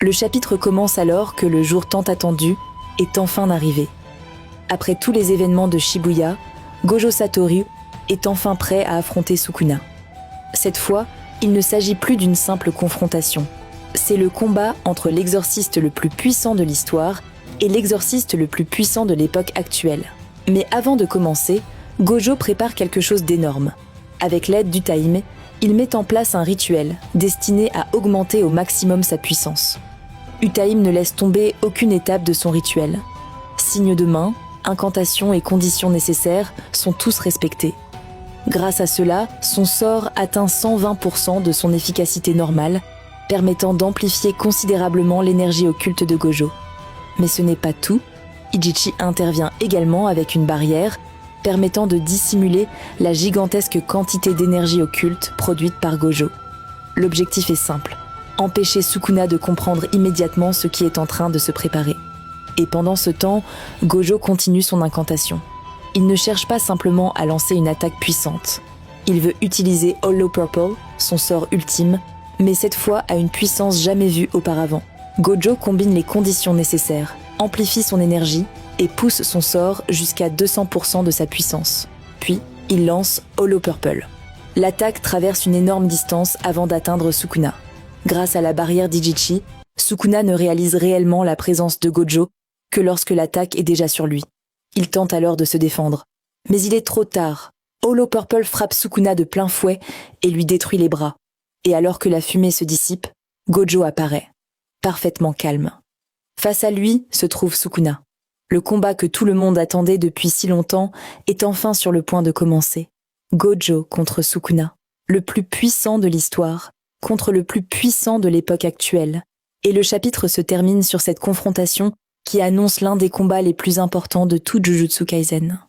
Le chapitre commence alors que le jour tant attendu est enfin arrivé. Après tous les événements de Shibuya, Gojo Satoru est enfin prêt à affronter Sukuna. Cette fois, il ne s'agit plus d'une simple confrontation. C'est le combat entre l'exorciste le plus puissant de l'histoire et l'exorciste le plus puissant de l'époque actuelle. Mais avant de commencer, Gojo prépare quelque chose d'énorme. Avec l'aide d'Utaime, il met en place un rituel destiné à augmenter au maximum sa puissance. Utaime ne laisse tomber aucune étape de son rituel. Signes de main, incantations et conditions nécessaires sont tous respectés. Grâce à cela, son sort atteint 120% de son efficacité normale, permettant d'amplifier considérablement l'énergie occulte de Gojo. Mais ce n'est pas tout, Ijichi intervient également avec une barrière permettant de dissimuler la gigantesque quantité d'énergie occulte produite par Gojo. L'objectif est simple, empêcher Sukuna de comprendre immédiatement ce qui est en train de se préparer. Et pendant ce temps, Gojo continue son incantation. Il ne cherche pas simplement à lancer une attaque puissante. Il veut utiliser Hollow Purple, son sort ultime, mais cette fois à une puissance jamais vue auparavant. Gojo combine les conditions nécessaires, amplifie son énergie et pousse son sort jusqu'à 200% de sa puissance. Puis, il lance Hollow Purple. L'attaque traverse une énorme distance avant d'atteindre Sukuna. Grâce à la barrière d'Ijichi, Sukuna ne réalise réellement la présence de Gojo que lorsque l'attaque est déjà sur lui. Il tente alors de se défendre. Mais il est trop tard. Hollow Purple frappe Sukuna de plein fouet et lui détruit les bras. Et alors que la fumée se dissipe, Gojo apparaît, parfaitement calme. Face à lui se trouve Sukuna. Le combat que tout le monde attendait depuis si longtemps est enfin sur le point de commencer. Gojo contre Sukuna, le plus puissant de l'histoire, contre le plus puissant de l'époque actuelle. Et le chapitre se termine sur cette confrontation qui annonce l'un des combats les plus importants de tout Jujutsu Kaisen.